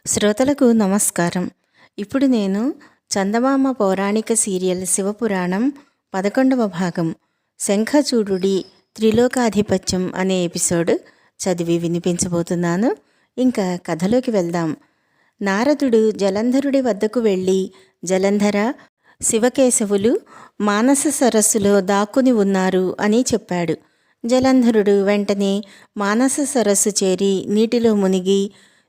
శ్రోతలకు నమస్కారం. ఇప్పుడు నేను చందమామ పౌరాణిక సీరియల్ శివపురాణం 11వ భాగం శంఖచూడుడి త్రిలోకాధిపత్యం అనే ఎపిసోడ్ చదివి వినిపించబోతున్నాను. ఇంకా కథలోకి వెళ్దాం. నారదుడు జలంధరుడి వద్దకు వెళ్ళి, జలంధర, శివకేశవులు మానస సరస్సులో దాక్కుని ఉన్నారు అని చెప్పాడు. జలంధరుడు వెంటనే మానస సరస్సు చేరి నీటిలో మునిగి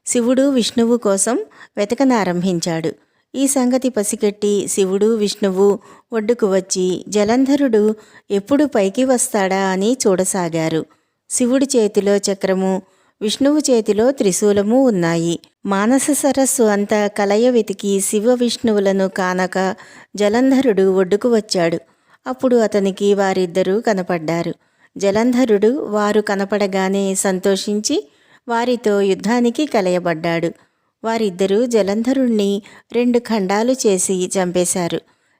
శివుడు విష్ణువు కోసం వెతకనారంభించాడు. ఈ సంగతి పసిగట్టి శివుడు విష్ణువు ఒడ్డుకు వచ్చి జలంధరుడు ఎప్పుడు పైకి వస్తాడా అని చూడసాగారు. శివుడి చేతిలో చక్రము, విష్ణువు చేతిలో త్రిశూలము ఉన్నాయి. మానస సరస్సు అంతా కలయ వెతికి శివ విష్ణువులను కానక జలంధరుడు ఒడ్డుకు వచ్చాడు. అప్పుడు అతనికి వారిద్దరూ కనపడ్డారు. జలంధరుడు వారు కనపడగానే సంతోషించి వారితో యుద్ధానికి కలయబడ్డాడు. వారిద్దరూ జలంధరుణ్ణి 2 ఖండాలు చేసి చంపేశారు.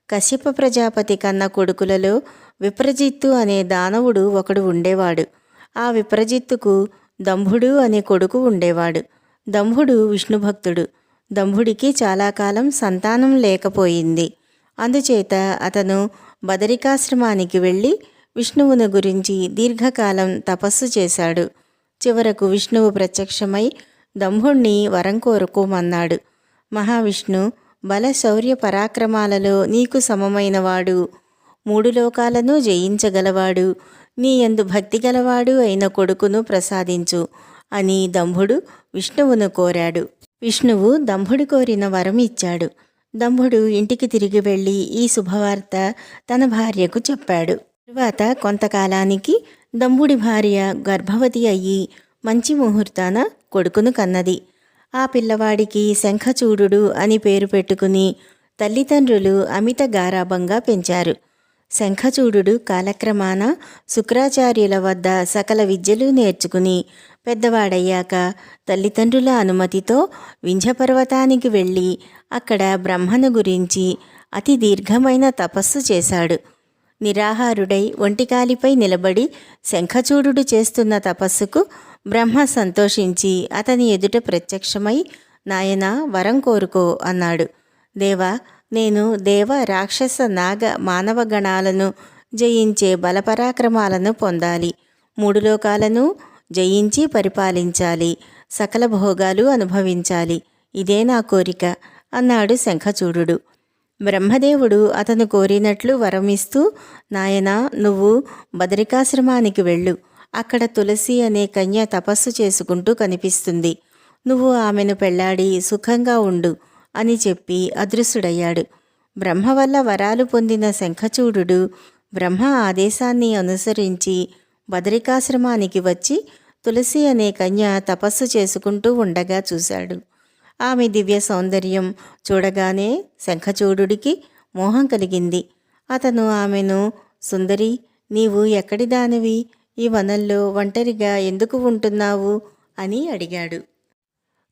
కశ్యప ప్రజాపతి కన్న కొడుకులలో విప్రజిత్తు అనే దానవుడు ఒకడు ఉండేవాడు. ఆ విప్రజిత్తుకు దంభుడు అనే కొడుకు ఉండేవాడు. దంభుడు విష్ణుభక్తుడు. దంభుడికి చాలా కాలం సంతానం లేకపోయింది. అందుచేత అతను బదరికాశ్రమానికి వెళ్ళి విష్ణువుని గురించి దీర్ఘకాలం తపస్సు చేశాడు. చివరకు విష్ణువు ప్రత్యక్షమై దంభుణ్ణి వరం కోరుకోమన్నాడు. మహావిష్ణు, బల శౌర్య పరాక్రమాలలో నీకు సమమైనవాడు, 3 లోకాలను జయించగలవాడు, నీ యందు భక్తి గలవాడు అయిన కొడుకును ప్రసాదించు అని దంభుడు విష్ణువును కోరాడు. విష్ణువు దంభుడు కోరిన వరం ఇచ్చాడు. దంభుడు ఇంటికి తిరిగి వెళ్ళి ఈ శుభవార్త తన భార్యకు చెప్పాడు. తరువాత కొంతకాలానికి దంభుడి భార్య గర్భవతి అయ్యి మంచి ముహూర్తాన కొడుకును కన్నది. ఆ పిల్లవాడికి శంఖచూడుడు అని పేరు పెట్టుకుని తల్లిదండ్రులు అమిత గారాబంగా పెంచారు. శంఖచూడుడు కాలక్రమాన శుక్రాచార్యుల వద్ద సకల విద్యలు నేర్చుకుని పెద్దవాడయ్యాక తల్లిదండ్రుల అనుమతితో వింధ్యపర్వతానికి వెళ్ళి అక్కడ బ్రహ్మను గురించి అతి దీర్ఘమైన తపస్సు చేశాడు. నిరాహారుడై ఒంటికాలిపై నిలబడి శంఖచూడుడు చేస్తున్న తపస్సుకు బ్రహ్మ సంతోషించి అతని ఎదుట ప్రత్యక్షమై, నాయనా, వరం కోరుకో అన్నాడు. దేవా, నేను దేవ, రాక్షస, నాగ, మానవ గణాలను జయించే బలపరాక్రమాలను పొందాలి. 3 లోకాలను జయించి పరిపాలించాలి. సకల భోగాలు అనుభవించాలి. ఇదే నా కోరిక అన్నాడు శంఖచూడుడు. బ్రహ్మదేవుడు అతను కోరినట్లు వరమిస్తూ, నాయనా, నువ్వు బదరికాశ్రమానికి వెళ్ళు. అక్కడ తులసి అనే కన్య తపస్సు చేసుకుంటూ కనిపిస్తుంది. నువ్వు ఆమెను పెళ్లాడి సుఖంగా ఉండు అని చెప్పి అదృశ్యుడయ్యాడు. బ్రహ్మ వల్ల వరాలు పొందిన శంఖచూడుడు బ్రహ్మ ఆదేశాన్ని అనుసరించి బదరికాశ్రమానికి వచ్చి తులసి అనే కన్య తపస్సు చేసుకుంటూ ఉండగా చూశాడు. ఆమె దివ్య సౌందర్యం చూడగానే శంఖచూడుడికి మోహం కలిగింది. అతను ఆమెను, సుందరి, నీవు ఎక్కడి దానివి? ఈ వనంలో ఒంటరిగా ఎందుకు ఉంటున్నావు అని అడిగాడు.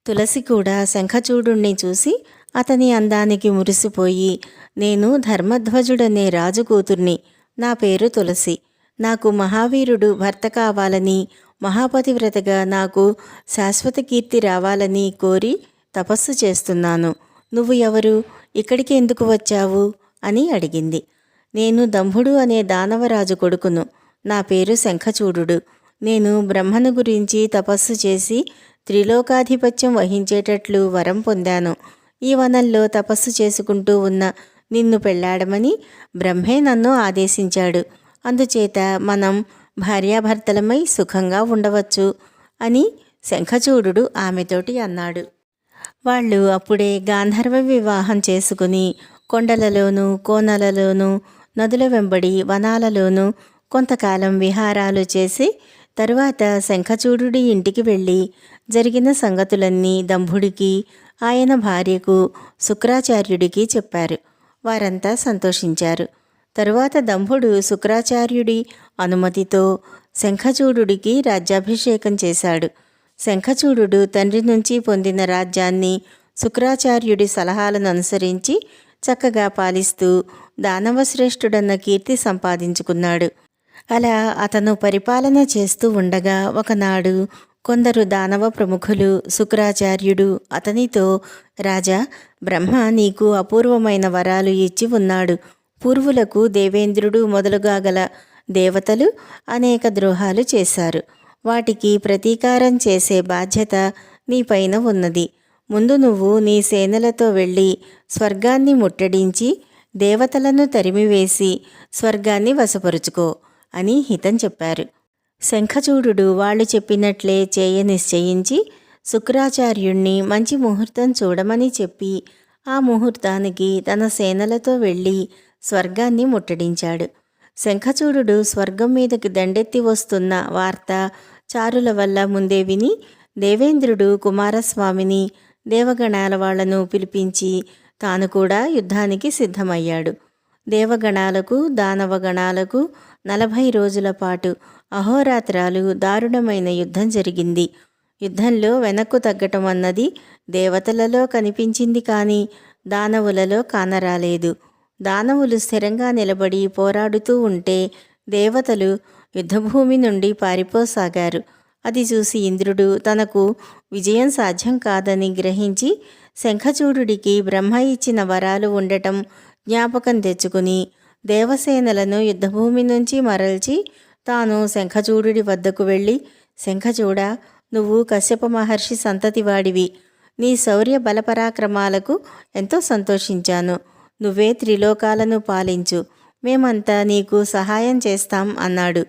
తులసి కూడా శంఖచూడుణ్ణి చూసి అతని అందానికి మురిసిపోయి, నేను ధర్మధ్వజుడనే రాజు కూతుర్ని. నా పేరు తులసి. నాకు మహావీరుడు భర్త కావాలని, మహాపతివ్రతగా నాకు శాశ్వత కీర్తి రావాలని కోరి తపస్సు చేస్తున్నాను. నువ్వు ఎవరు? ఇక్కడికి ఎందుకు వచ్చావు అని అడిగింది. నేను దంభుడు అనే దానవరాజు కొడుకును. నా పేరు శంఖచూడుడు. నేను బ్రహ్మను గురించి తపస్సు చేసి త్రిలోకాధిపత్యం వహించేటట్లు వరం పొందాను. ఈ వనంలో తపస్సు చేసుకుంటూ ఉన్న నిన్ను పెళ్లాడమని బ్రహ్మే నన్ను ఆదేశించాడు. అందుచేత మనం భార్యాభర్తలమై సుఖంగా ఉండవచ్చు అని శంఖచూడుడు ఆమెతోటి అన్నాడు. వాళ్ళు అప్పుడే గాంధర్వ వివాహం చేసుకుని కొండలలోనూ కోనలలోనూ నదుల వెంబడి వనాలలోనూ కొంతకాలం విహారాలు చేసి తరువాత శంఖచూడుడి ఇంటికి వెళ్ళి జరిగిన సంగతులన్నీ దంభుడికి, ఆయన భార్యకు, శుక్రాచార్యుడికి చెప్పారు. వారంతా సంతోషించారు. తరువాత దంభుడు శుక్రాచార్యుడి అనుమతితో శంఖచూడుడికి రాజ్యాభిషేకం చేశాడు. శంఖచూడుడు తండ్రి నుంచి పొందిన రాజ్యాన్ని శుక్రాచార్యుడి సలహాలను అనుసరించి చక్కగా పాలిస్తూ దానవశ్రేష్ఠుడన్న కీర్తి సంపాదించుకున్నాడు. అలా అతను పరిపాలన చేస్తూ ఉండగా ఒకనాడు కొందరు దానవ ప్రముఖులు శుక్రాచార్యుడు అతనితో, రాజా, బ్రహ్మ నీకు అపూర్వమైన వరాలు ఇచ్చి ఉన్నాడు. పూర్వులకు దేవేంద్రుడు మొదలుగా గల దేవతలు అనేక ద్రోహాలు చేశారు. వాటికి ప్రతీకారం చేసే బాధ్యత నీపైన ఉన్నది. ముందు నువ్వు నీ సేనలతో వెళ్ళి స్వర్గాన్ని ముట్టడించి దేవతలను తరిమివేసి స్వర్గాన్ని వశపరుచుకో అని హితం చెప్పారు. శంఖచూడుడు వాళ్ళు చెప్పినట్లే చేయ నిశ్చయించి శుక్రాచార్యుణ్ణి మంచి ముహూర్తం చూడమని చెప్పి ఆ ముహూర్తానికి తన సేనలతో వెళ్ళి స్వర్గాన్ని ముట్టడించాడు. శంఖచూడుడు స్వర్గం మీదకి దండెత్తి వస్తున్న వార్త చారుల వల్ల ముందే విని దేవేంద్రుడు కుమారస్వామిని దేవగణాల వాళ్లను పిలిపించి తాను కూడా యుద్ధానికి సిద్ధమయ్యాడు. దేవగణాలకు దానవగణాలకు 40 రోజుల పాటు అహోరాత్రాలు దారుణమైన యుద్ధం జరిగింది. యుద్ధంలో వెనక్కు తగ్గటం అన్నది దేవతలలో కనిపించింది కానీ దానవులలో కానరాలేదు. దానవులు స్థిరంగా నిలబడి పోరాడుతూ ఉంటే దేవతలు యుద్ధభూమి నుండి పారిపోసాగారు. అది చూసి ఇంద్రుడు తనకు విజయం సాధ్యం కాదని గ్రహించి శంఖచూడుడికి బ్రహ్మ ఇచ్చిన వరాలు ఉండటం జ్ఞాపకం తెచ్చుకుని దేవసేనలను యుద్ధభూమి నుంచి మరల్చి తాను శంఖచూడుడి వద్దకు వెళ్ళి, శంఖచూడ, నువ్వు కశ్యప మహర్షి సంతతివాడివి. నీ శౌర్య బలపరాక్రమాలకు ఎంతో సంతోషించాను. నువ్వే త్రిలోకాలను పాలించు, మేమంతా నీకు సహాయం చేస్తాం అన్నాడు.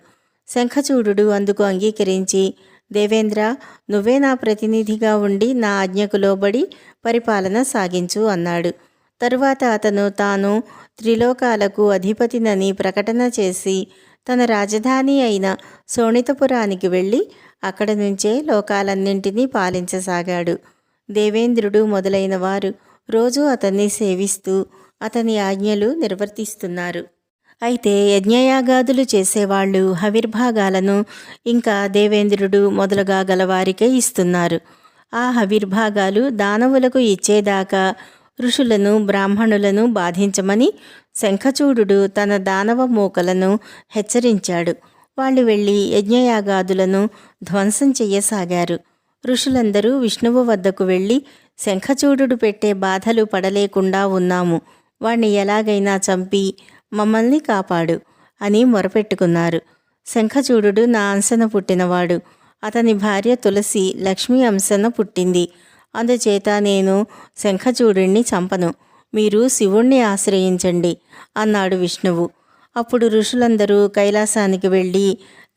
శంఖచూడుడు అందుకు అంగీకరించి, దేవేంద్ర, నువ్వే నా ప్రతినిధిగా ఉండి నా ఆజ్ఞకు లోబడి పరిపాలన సాగించు అన్నాడు. తరువాత అతను తాను త్రిలోకాలకు అధిపతినని ప్రకటన చేసి తన రాజధాని అయిన శోణితపురానికి వెళ్ళి అక్కడ నుంచే లోకాలన్నింటినీ పాలించసాగాడు. దేవేంద్రుడు మొదలైన వారు రోజూ అతన్ని సేవిస్తూ అతని ఆజ్ఞలు నిర్వర్తిస్తున్నారు. అయితే యజ్ఞయాగాదులు చేసేవాళ్ళు హవిర్భాగాలను ఇంకా దేవేంద్రుడు మొదలుగా గలవారికే ఇస్తున్నారు. ఆ హవిర్భాగాలు దానవులకు ఇచ్చేదాకా ఋషులను బ్రాహ్మణులను బాధించమని శంఖచూడుడు తన దానవ మూకలను హెచ్చరించాడు. వాళ్ళు వెళ్ళి యజ్ఞయాగాదులను ధ్వంసం చెయ్యసాగారు. ఋషులందరూ విష్ణువు వద్దకు వెళ్ళి, శంఖచూడుడు పెట్టే బాధలు పడలేకుండా ఉన్నాము, వాణ్ణి ఎలాగైనా చంపి మమ్మల్ని కాపాడు అని మొరపెట్టుకున్నారు. శంఖచూడుడు నా అంశన పుట్టినవాడు. అతని భార్య తులసి లక్ష్మీ అంశన పుట్టింది. అందుచేత నేను శంఖచూడుణ్ణి చంపను, మీరు శివుణ్ణి ఆశ్రయించండి అన్నాడు విష్ణువు. అప్పుడు ఋషులందరూ కైలాసానికి వెళ్ళి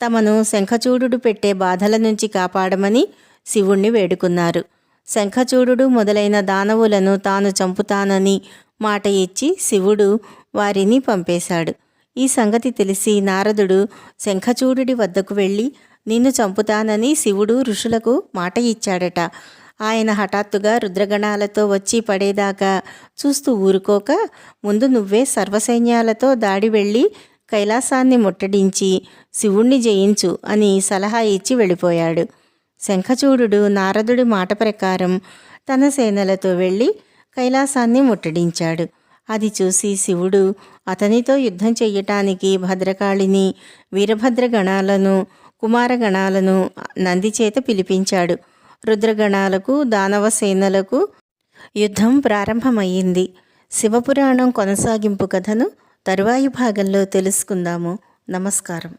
తమను శంఖచూడుడు పెట్టే బాధల నుంచి కాపాడమని శివుణ్ణి వేడుకున్నారు. శంఖచూడుడు మొదలైన దానవులను తాను చంపుతానని మాట ఇచ్చి శివుడు వారిని పంపేశాడు. ఈ సంగతి తెలిసి నారదుడు శంఖచూడుడి వద్దకు వెళ్ళి, నిన్ను చంపుతానని శివుడు ఋషులకు మాట ఇచ్చాడట. ఆయన హఠాత్తుగా రుద్రగణాలతో వచ్చి పడేదాకా చూస్తూ ఊరుకోక ముందు నువ్వే సర్వసైన్యాలతో దాడి వెళ్ళి కైలాసాన్ని ముట్టడించి శివుణ్ణి జయించు అని సలహా ఇచ్చి వెళ్ళిపోయాడు. శంఖచూడుడు నారదుడి మాట ప్రకారం తన సేనలతో వెళ్ళి కైలాసాన్ని ముట్టడించాడు. అది చూసి శివుడు అతనితో యుద్ధం చెయ్యటానికి భద్రకాళిని, వీరభద్రగణాలను, కుమారగణాలను నందిచేత పిలిపించాడు. రుద్రగణాలకు దానవ సేనలకు యుద్ధం ప్రారంభమయ్యింది. శివపురాణం కొనసాగింపు కథను తరువాయి భాగంలో తెలుసుకుందాము. నమస్కారం.